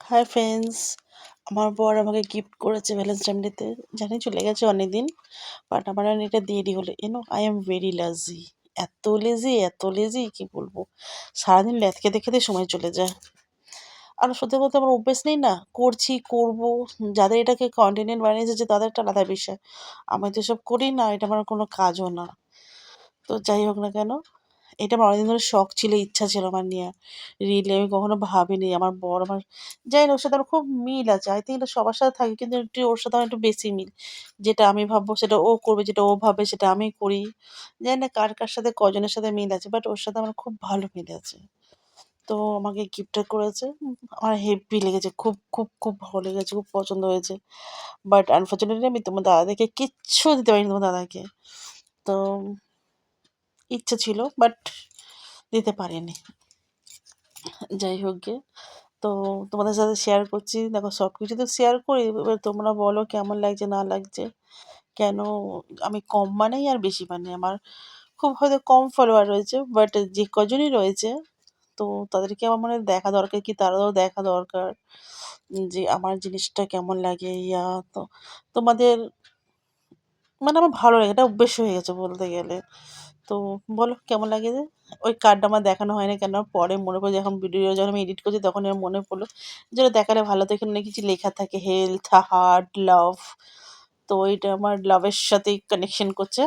Hi friends, আমার বর আমাকে গিফট করেছে ভ্যালেন্টাইন ডেতে। জানি চলে গেছে অনেকদিন, বাট আমার আর এটা দেরি হলো। I am very lazy. এত লেজি কি বলবো। সারাদিন ল্যাদ খেতে খেতে সময় চলে যায়। আর সত্যি বলতে আমার অভ্যেস নেই না, করছি করবো। যাদের এটাকে কন্টিনেন্ট বানিয়ে এসেছে তাদের একটা আলাদা বিষয়। আমি তো এসব করি না, এটা আমার কোনো কাজও না। তো যাই হোক না কেন, এটা আমার অনেকদিন ধরে শখ ছিল, ইচ্ছা ছিল আমার নেয়া। রিয়েলি আমি কখনো ভাবিনি আমার বর আমার, জানি না ওর সাথে আমার খুব মিল আছে। আই থিংক এটা সবার সাথে থাকে, কিন্তু একটু ওর সাথে আমার একটু বেশি মিল। যেটা আমি ভাববো সেটা ও করবে, যেটা ও ভাবে সেটা আমি করি। জানি না কার সাথে কজনের সাথে মিল আছে, বাট ওর সাথে আমার খুব ভালো মিল আছে। তো আমাকে গিফটটা করেছে। আমার হেব্বি লেগেছে। খুব ভালো লেগেছে। খুব পছন্দ হয়েছে। বাট আনফরচুনেটলি আমি তোমার দাদাকে কিচ্ছু দিতে পারিনি তোমার দাদাকে। তো ইচ্ছা ছিল, বাট দিতে পারিনি। যাই হোক গে, তো তোমাদের সাথে শেয়ার করছি। দেখো সব কিছু তো শেয়ার করি, এবার তোমরা বলো কেমন লাগছে না লাগছে। কেন আমি কম বানাই আর বেশি বানাই, আমার খুব হয়তো কম ফলোয়ার রয়েছে, বাট যে কজনই রয়েছে তো তাদেরকে আমার মনে হয় দেখা দরকার, কি তারাও দেখা দরকার যে আমার জিনিসটা কেমন লাগে। তো তোমাদের মানে আমার ভালো লাগে, এটা অভ্যেস হয়ে গেছে বলতে গেলে। তো বলো কেমন লাগে যে ওই কার্ডটা আমার দেখানো হয় না কেন, পরে মনে পড়ে যখন ভিডিও যখন আমি এডিট করছি তখন আমার মনে পড়লো যে ওটা দেখালে ভালো। তো এখানে অনেক কিছু লেখা থাকে, হেলথ, হার্ট, লাভ। তো এটা আমার লাভের সাথেই কানেকশন করছে।